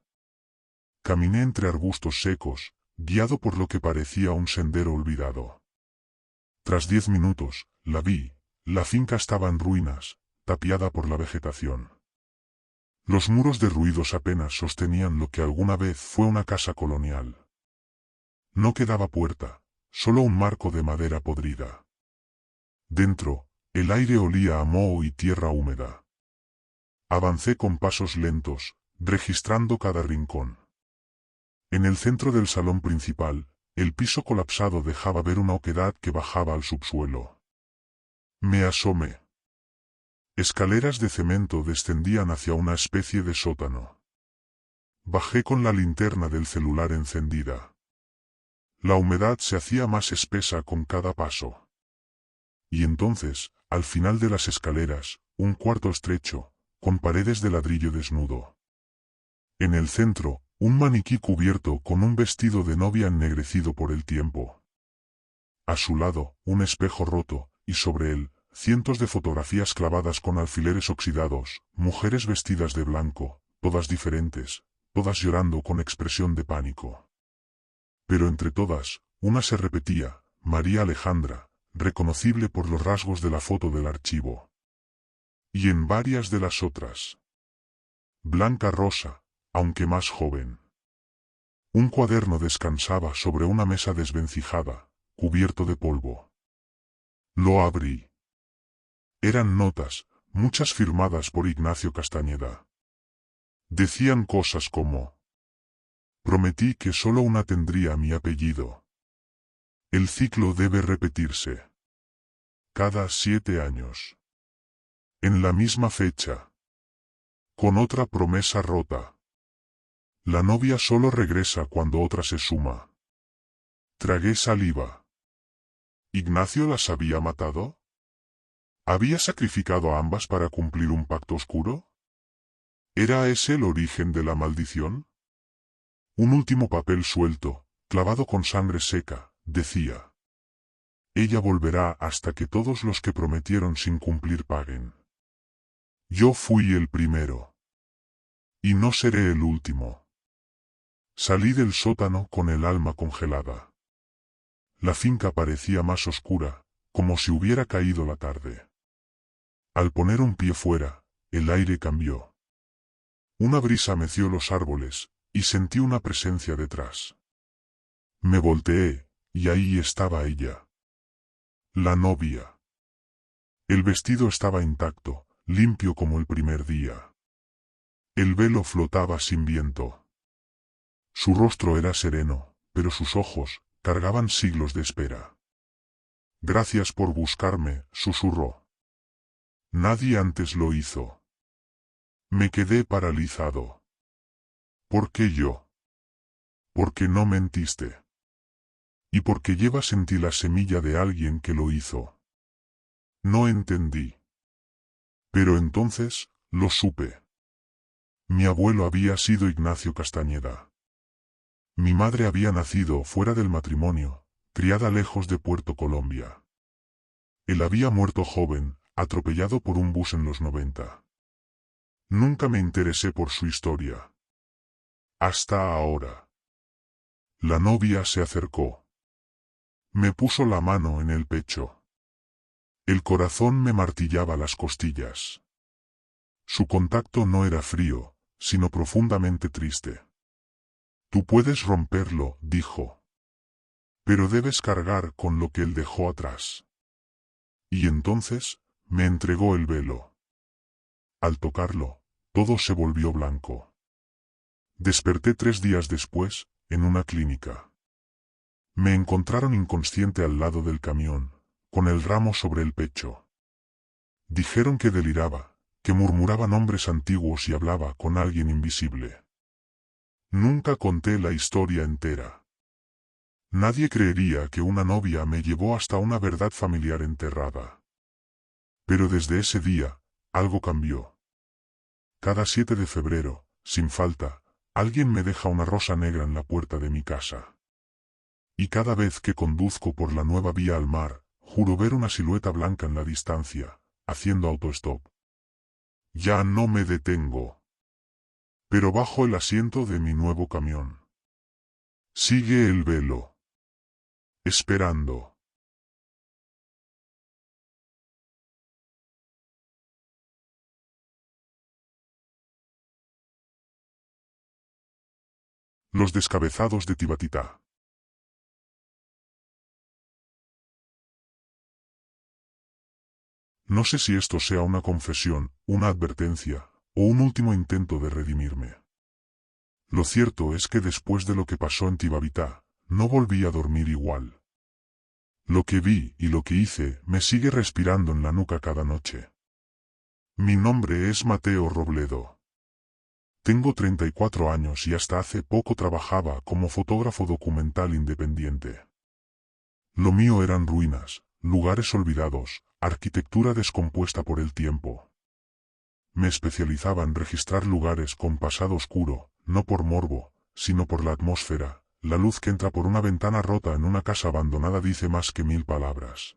Speaker 1: Caminé entre arbustos secos, guiado por lo que parecía un sendero olvidado. Tras 10 minutos, la vi. La finca estaba en ruinas, tapiada por la vegetación. Los muros derruidos apenas sostenían lo que alguna vez fue una casa colonial. No quedaba puerta, solo un marco de madera podrida. Dentro, el aire olía a moho y tierra húmeda. Avancé con pasos lentos, registrando cada rincón. En el centro del salón principal, el piso colapsado dejaba ver una oquedad que bajaba al subsuelo. Me asomé. Escaleras de cemento descendían hacia una especie de sótano. Bajé con la linterna del celular encendida. La humedad se hacía más espesa con cada paso. Y entonces, al final de las escaleras, un cuarto estrecho, con paredes de ladrillo desnudo. En el centro, un maniquí cubierto con un vestido de novia ennegrecido por el tiempo. A su lado, un espejo roto, y sobre él, cientos de fotografías clavadas con alfileres oxidados, mujeres vestidas de blanco, todas diferentes, todas llorando con expresión de pánico. Pero entre todas, una se repetía, María Alejandra, reconocible por los rasgos de la foto del archivo. Y en varias de las otras. Blanca Rosa, aunque más joven. Un cuaderno descansaba sobre una mesa desvencijada, cubierto de polvo. Lo abrí. Eran notas, muchas firmadas por Ignacio Castañeda. Decían cosas como: prometí que solo una tendría mi apellido. El ciclo debe repetirse. Cada 7 años. En la misma fecha. Con otra promesa rota. La novia solo regresa cuando otra se suma. Tragué saliva. ¿Ignacio las había matado? ¿Había sacrificado a ambas para cumplir un pacto oscuro? ¿Era ese el origen de la maldición? Un último papel suelto, clavado con sangre seca, decía: ella volverá hasta que todos los que prometieron sin cumplir paguen. Yo fui el primero. Y no seré el último. Salí del sótano con el alma congelada. La finca parecía más oscura, como si hubiera caído la tarde. Al poner un pie fuera, el aire cambió. Una brisa meció los árboles, y sentí una presencia detrás. Me volteé, y ahí estaba ella. La novia. El vestido estaba intacto, limpio como el primer día. El velo flotaba sin viento. Su rostro era sereno, pero sus ojos cargaban siglos de espera. Gracias por buscarme, susurró. Nadie antes lo hizo. Me quedé paralizado. ¿Por qué yo? Porque no mentiste. Y porque llevas en ti la semilla de alguien que lo hizo. No entendí. Pero entonces, lo supe. Mi abuelo había sido Ignacio Castañeda. Mi madre había nacido fuera del matrimonio, criada lejos de Puerto Colombia. Él había muerto joven, atropellado por un bus en los 90. Nunca me interesé por su historia. Hasta ahora. La novia se acercó. Me puso la mano en el pecho. El corazón me martillaba las costillas. Su contacto no era frío, sino profundamente triste. Tú puedes romperlo, dijo. Pero debes cargar con lo que él dejó atrás. Y entonces, me entregó el velo. Al tocarlo, todo se volvió blanco. Desperté 3 días después, en una clínica. Me encontraron inconsciente al lado del camión, con el ramo sobre el pecho. Dijeron que deliraba, que murmuraba nombres antiguos y hablaba con alguien invisible. Nunca conté la historia entera. Nadie creería que una novia me llevó hasta una verdad familiar enterrada. Pero desde ese día, algo cambió. Cada 7 de febrero, sin falta, alguien me deja una rosa negra en la puerta de mi casa. Y cada vez que conduzco por la nueva vía al mar, juro ver una silueta blanca en la distancia, haciendo autostop. Ya no me detengo. Pero bajo el asiento de mi nuevo camión. Sigue el velo. Esperando. Los descabezados de Tibatitá. No sé si esto sea una confesión, una advertencia, o un último intento de redimirme. Lo cierto es que después de lo que pasó en Tibatitá, no volví a dormir igual. Lo que vi y lo que hice me sigue respirando en la nuca cada noche. Mi nombre es Mateo Robledo. Tengo 34 años y hasta hace poco trabajaba como fotógrafo documental independiente. Lo mío eran ruinas, lugares olvidados, arquitectura descompuesta por el tiempo. Me especializaba en registrar lugares con pasado oscuro, no por morbo, sino por la atmósfera. La luz que entra por una ventana rota en una casa abandonada dice más que 1000 palabras.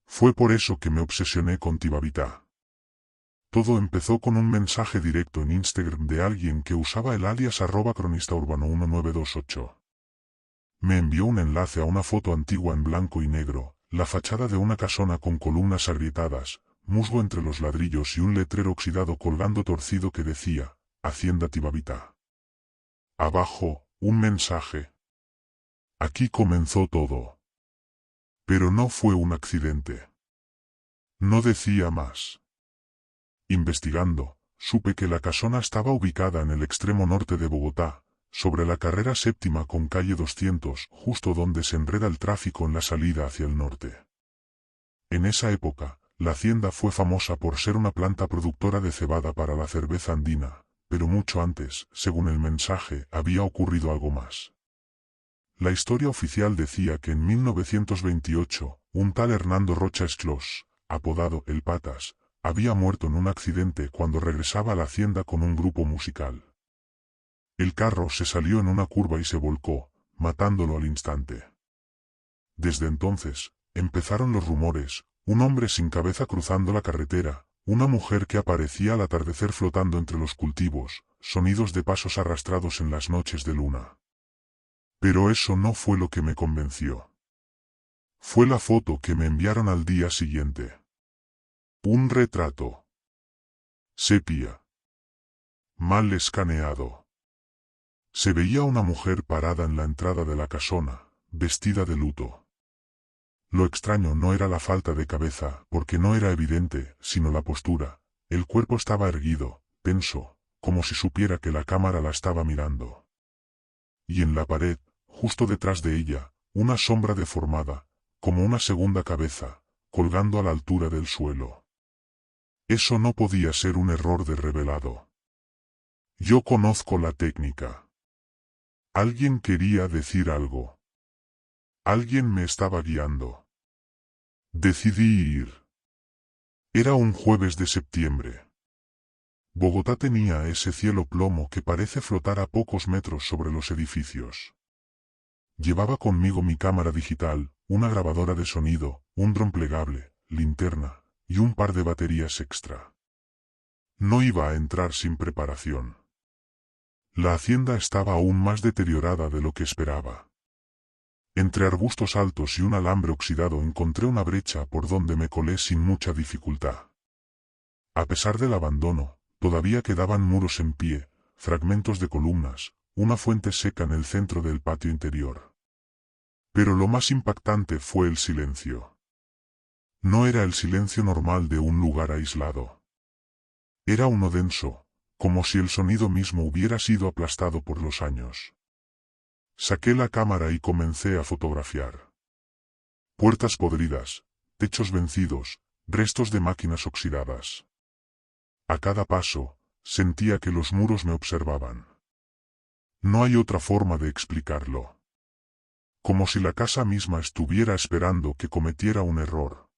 Speaker 1: Fue por eso que me obsesioné con Tibatitá. Todo empezó con un mensaje directo en Instagram de alguien que usaba el alias @cronistaurbano1928. Me envió un enlace a una foto antigua en blanco y negro, la fachada de una casona con columnas agrietadas, musgo entre los ladrillos y un letrero oxidado colgando torcido que decía, Hacienda Tibatitá. Abajo, un mensaje. Aquí comenzó todo. Pero no fue un accidente. No decía más. Investigando, supe que la casona estaba ubicada en el extremo norte de Bogotá, sobre la carrera séptima con calle 200, justo donde se enreda el tráfico en la salida hacia el norte. En esa época, la hacienda fue famosa por ser una planta productora de cebada para la cerveza andina, pero mucho antes, según el mensaje, había ocurrido algo más. La historia oficial decía que en 1928, un tal Hernando Rocha Esclós, apodado El Patas, había muerto en un accidente cuando regresaba a la hacienda con un grupo musical. El carro se salió en una curva y se volcó, matándolo al instante. Desde entonces, empezaron los rumores, un hombre sin cabeza cruzando la carretera, una mujer que aparecía al atardecer flotando entre los cultivos, sonidos de pasos arrastrados en las noches de luna. Pero eso no fue lo que me convenció. Fue la foto que me enviaron al día siguiente. Un retrato. Sepia. Mal escaneado. Se veía una mujer parada en la entrada de la casona, vestida de luto. Lo extraño no era la falta de cabeza, porque no era evidente, sino la postura. El cuerpo estaba erguido, tenso, como si supiera que la cámara la estaba mirando. Y en la pared, justo detrás de ella, una sombra deformada, como una segunda cabeza, colgando a la altura del suelo. Eso no podía ser un error de revelado. Yo conozco la técnica. Alguien quería decir algo. Alguien me estaba guiando. Decidí ir. Era un jueves de septiembre. Bogotá tenía ese cielo plomo que parece flotar a pocos metros sobre los edificios. Llevaba conmigo mi cámara digital, una grabadora de sonido, un dron plegable, linterna, y un par de baterías extra. No iba a entrar sin preparación. La hacienda estaba aún más deteriorada de lo que esperaba. Entre arbustos altos y un alambre oxidado encontré una brecha por donde me colé sin mucha dificultad. A pesar del abandono, todavía quedaban muros en pie, fragmentos de columnas, una fuente seca en el centro del patio interior. Pero lo más impactante fue el silencio. No era el silencio normal de un lugar aislado. Era uno denso, como si el sonido mismo hubiera sido aplastado por los años. Saqué la cámara y comencé a fotografiar. Puertas podridas, techos vencidos, restos de máquinas oxidadas. A cada paso, sentía que los muros me observaban. No hay otra forma de explicarlo. Como si la casa misma estuviera esperando que cometiera un error.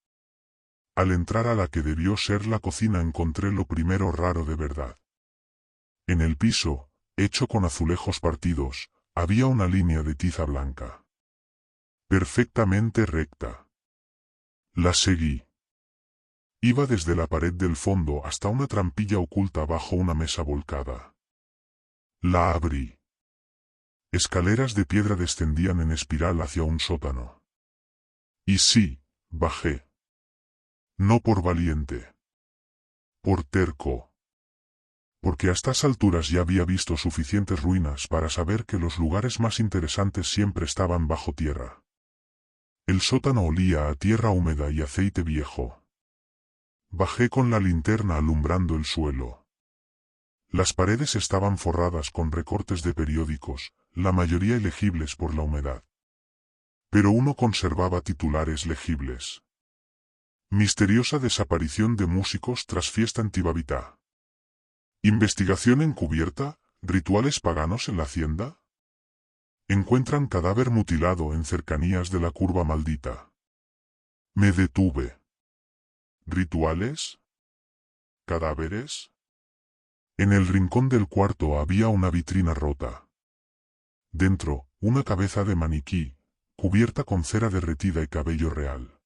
Speaker 1: Al entrar a la que debió ser la cocina encontré lo primero raro de verdad. En el piso, hecho con azulejos partidos, había una línea de tiza blanca. Perfectamente recta. La seguí. Iba desde la pared del fondo hasta una trampilla oculta bajo una mesa volcada. La abrí. Escaleras de piedra descendían en espiral hacia un sótano. Y sí, bajé. No por valiente. Por terco. Porque a estas alturas ya había visto suficientes ruinas para saber que los lugares más interesantes siempre estaban bajo tierra. El sótano olía a tierra húmeda y aceite viejo. Bajé con la linterna alumbrando el suelo. Las paredes estaban forradas con recortes de periódicos, la mayoría ilegibles por la humedad. Pero uno conservaba titulares legibles. Misteriosa desaparición de músicos tras fiesta en Tibabitá. Investigación encubierta, rituales paganos en la hacienda. Encuentran cadáver mutilado en cercanías de la curva maldita. Me detuve. ¿Rituales? ¿Cadáveres? En el rincón del cuarto había una vitrina rota. Dentro, una cabeza de maniquí, cubierta con cera derretida y cabello real.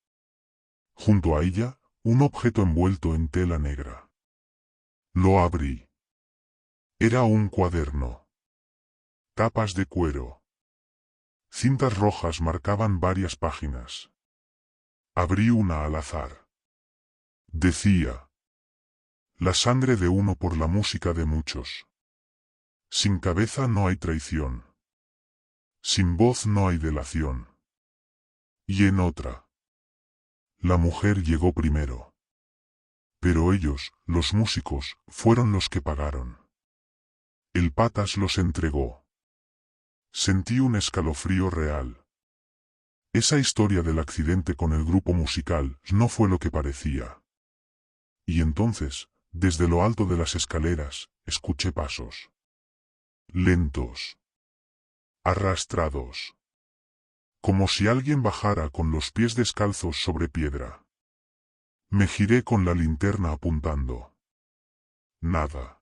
Speaker 1: Junto a ella, un objeto envuelto en tela negra. Lo abrí. Era un cuaderno. Tapas de cuero. Cintas rojas marcaban varias páginas. Abrí una al azar. Decía: la sangre de uno por la música de muchos. Sin cabeza no hay traición. Sin voz no hay delación. Y en otra: la mujer llegó primero. Pero ellos, los músicos, fueron los que pagaron. El patas los entregó. Sentí un escalofrío real. Esa historia del accidente con el grupo musical no fue lo que parecía. Y entonces, desde lo alto de las escaleras, escuché pasos. Lentos. Arrastrados. Como si alguien bajara con los pies descalzos sobre piedra. Me giré con la linterna apuntando. Nada.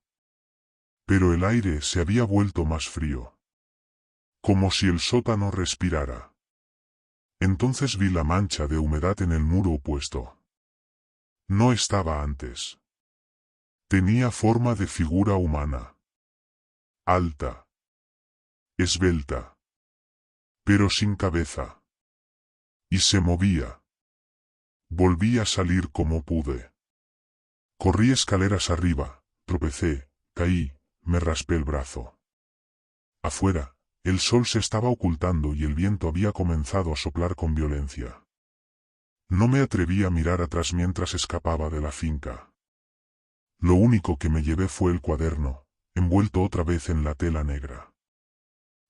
Speaker 1: Pero el aire se había vuelto más frío. Como si el sótano respirara. Entonces vi la mancha de humedad en el muro opuesto. No estaba antes. Tenía forma de figura humana. Alta. Esbelta. Pero sin cabeza. Y se movía. Volví a salir como pude. Corrí escaleras arriba, tropecé, caí, me raspé el brazo. Afuera, el sol se estaba ocultando y el viento había comenzado a soplar con violencia. No me atreví a mirar atrás mientras escapaba de la finca. Lo único que me llevé fue el cuaderno, envuelto otra vez en la tela negra.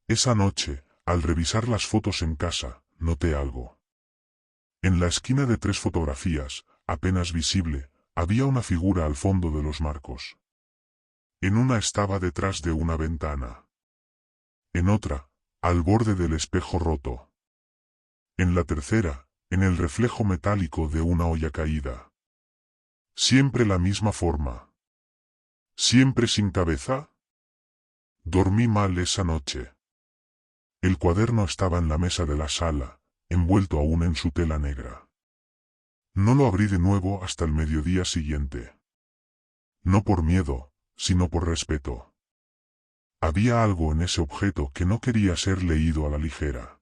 Speaker 1: Esa noche, al revisar las fotos en casa, noté algo. En la esquina de 3 fotografías, apenas visible, había una figura al fondo de los marcos. En una estaba detrás de una ventana. En otra, al borde del espejo roto. En la tercera, en el reflejo metálico de una olla caída. Siempre la misma forma. Siempre sin cabeza. Dormí mal esa noche. El cuaderno estaba en la mesa de la sala, envuelto aún en su tela negra. No lo abrí de nuevo hasta el mediodía siguiente. No por miedo, sino por respeto. Había algo en ese objeto que no quería ser leído a la ligera.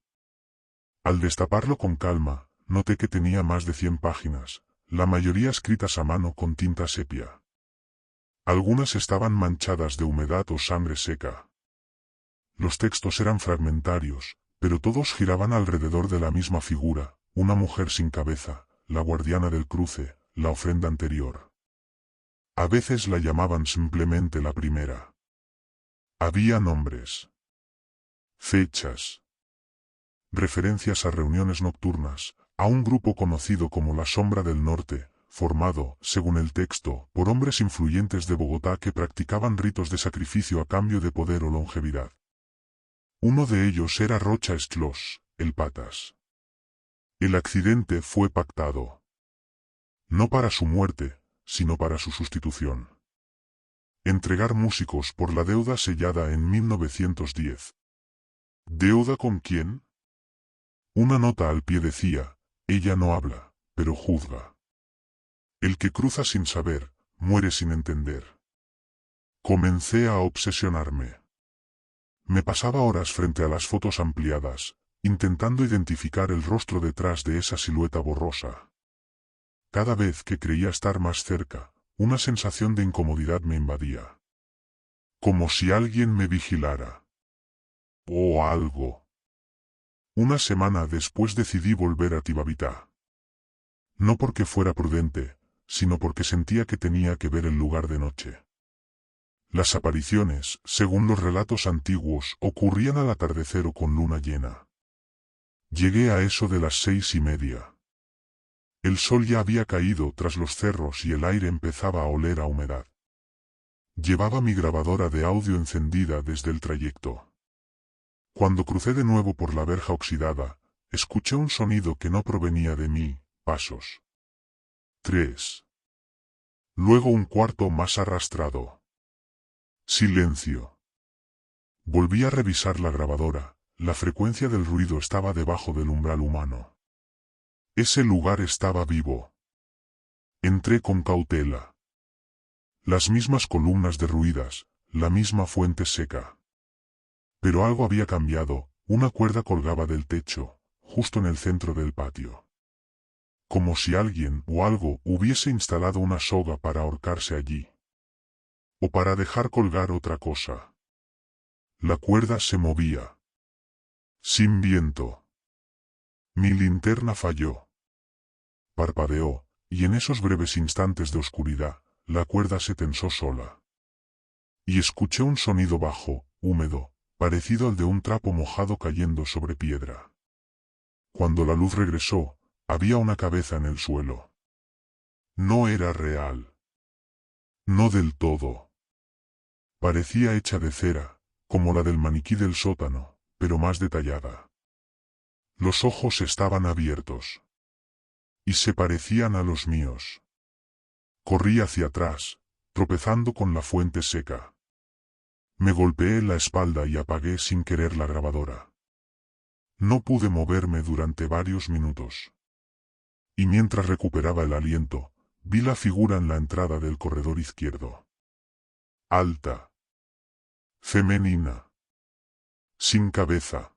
Speaker 1: Al destaparlo con calma, noté que tenía más de 100 páginas, la mayoría escritas a mano con tinta sepia. Algunas estaban manchadas de humedad o sangre seca. Los textos eran fragmentarios, pero todos giraban alrededor de la misma figura, una mujer sin cabeza, la guardiana del cruce, la ofrenda anterior. A veces la llamaban simplemente la primera. Había nombres, fechas, referencias a reuniones nocturnas, a un grupo conocido como la Sombra del Norte, formado, según el texto, por hombres influyentes de Bogotá que practicaban ritos de sacrificio a cambio de poder o longevidad. Uno de ellos era Rocha Schloss, el Patas. El accidente fue pactado. No para su muerte, sino para su sustitución. Entregar músicos por la deuda sellada en 1910. ¿Deuda con quién? Una nota al pie decía, ella no habla, pero juzga. El que cruza sin saber, muere sin entender. Comencé a obsesionarme. Me pasaba horas frente a las fotos ampliadas, intentando identificar el rostro detrás de esa silueta borrosa. Cada vez que creía estar más cerca, una sensación de incomodidad me invadía. Como si alguien me vigilara. O algo. Una semana después decidí volver a Tibabitá. No porque fuera prudente, sino porque sentía que tenía que ver el lugar de noche. Las apariciones, según los relatos antiguos, ocurrían al atardecer o con luna llena. Llegué a eso de las 6:30. El sol ya había caído tras los cerros y el aire empezaba a oler a humedad. Llevaba mi grabadora de audio encendida desde el trayecto. Cuando crucé de nuevo por la verja oxidada, escuché un sonido que no provenía de mí, pasos. 3. Luego un cuarto más arrastrado. Silencio. Volví a revisar la grabadora, la frecuencia del ruido estaba debajo del umbral humano. Ese lugar estaba vivo. Entré con cautela. Las mismas columnas derruidas, la misma fuente seca. Pero algo había cambiado, una cuerda colgaba del techo, justo en el centro del patio. Como si alguien o algo hubiese instalado una soga para ahorcarse allí. O para dejar colgar otra cosa. La cuerda se movía. Sin viento. Mi linterna falló. Parpadeó, y en esos breves instantes de oscuridad, la cuerda se tensó sola. Y escuché un sonido bajo, húmedo, parecido al de un trapo mojado cayendo sobre piedra. Cuando la luz regresó, había una cabeza en el suelo. No era real. No del todo. Parecía hecha de cera, como la del maniquí del sótano, pero más detallada. Los ojos estaban abiertos. Y se parecían a los míos. Corrí hacia atrás, tropezando con la fuente seca. Me golpeé la espalda y apagué sin querer la grabadora. No pude moverme durante varios minutos. Y mientras recuperaba el aliento, vi la figura en la entrada del corredor izquierdo. Alta. Femenina. Sin cabeza.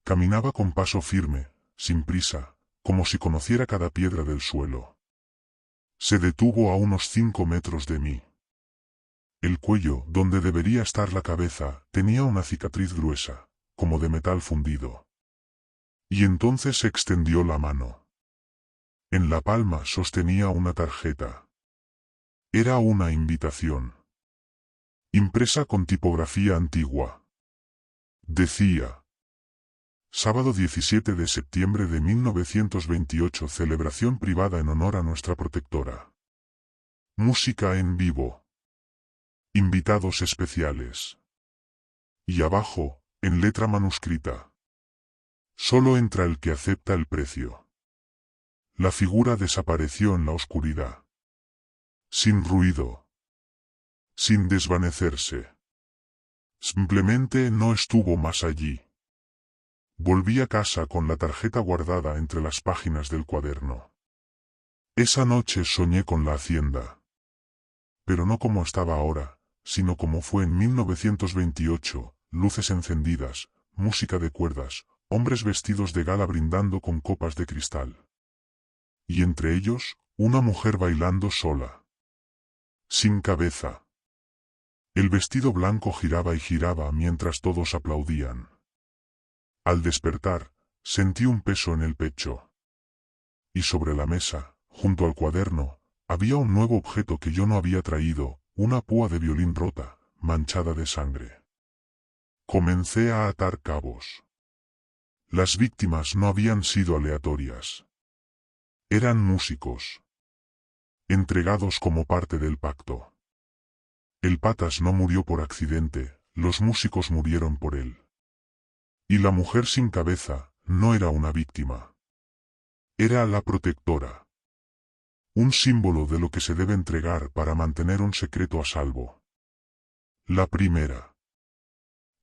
Speaker 1: Caminaba con paso firme, sin prisa, como si conociera cada piedra del suelo. Se detuvo a unos 5 metros de mí. El cuello, donde debería estar la cabeza, tenía una cicatriz gruesa, como de metal fundido. Y entonces extendió la mano. En la palma sostenía una tarjeta. Era una invitación. Impresa con tipografía antigua. Decía: Sábado 17 de septiembre de 1928, celebración privada en honor a nuestra protectora. Música en vivo. Invitados especiales. Y abajo, en letra manuscrita: Solo entra el que acepta el precio. La figura desapareció en la oscuridad. Sin ruido. Sin desvanecerse. Simplemente no estuvo más allí. Volví a casa con la tarjeta guardada entre las páginas del cuaderno. Esa noche soñé con la hacienda. Pero no como estaba ahora, sino como fue en 1928, luces encendidas, música de cuerdas, hombres vestidos de gala brindando con copas de cristal. Y entre ellos, una mujer bailando sola. Sin cabeza. El vestido blanco giraba y giraba mientras todos aplaudían. Al despertar, sentí un peso en el pecho. Y sobre la mesa, junto al cuaderno, había un nuevo objeto que yo no había traído, una púa de violín rota, manchada de sangre. Comencé a atar cabos. Las víctimas no habían sido aleatorias. Eran músicos. Entregados como parte del pacto. El patas no murió por accidente, los músicos murieron por él. Y la mujer sin cabeza, no era una víctima. Era la protectora. Un símbolo de lo que se debe entregar para mantener un secreto a salvo. La primera.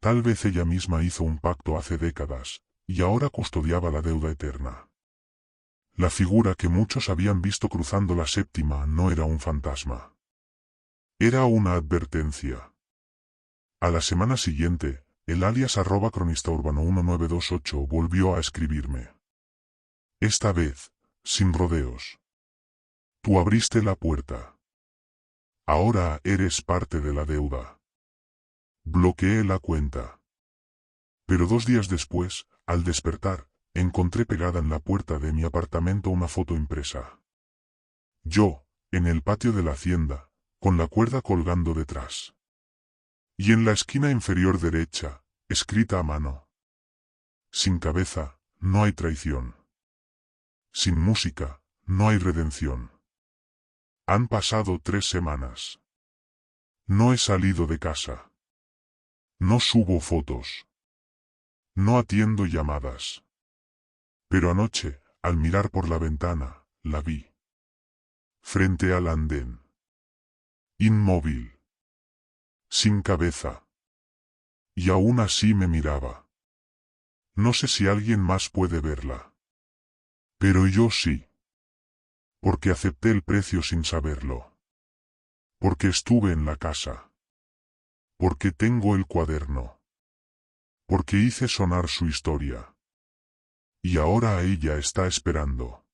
Speaker 1: Tal vez ella misma hizo un pacto hace décadas, y ahora custodiaba la deuda eterna. La figura que muchos habían visto cruzando la séptima no era un fantasma. Era una advertencia. A la semana siguiente, el alias @cronistaurbano1928 volvió a escribirme. Esta vez, sin rodeos. Tú abriste la puerta. Ahora eres parte de la deuda. Bloqueé la cuenta. Pero 2 días después, al despertar, encontré pegada en la puerta de mi apartamento una foto impresa. Yo, en el patio de la hacienda, con la cuerda colgando detrás. Y en la esquina inferior derecha, escrita a mano. Sin cabeza, no hay traición. Sin música, no hay redención. Han pasado 3 semanas. No he salido de casa. No subo fotos. No atiendo llamadas. Pero anoche, al mirar por la ventana, la vi. Frente al andén. Inmóvil. Sin cabeza. Y aún así me miraba. No sé si alguien más puede verla. Pero yo sí. Porque acepté el precio sin saberlo. Porque estuve en la casa. Porque tengo el cuaderno. Porque hice sonar su historia. Y ahora ella está esperando.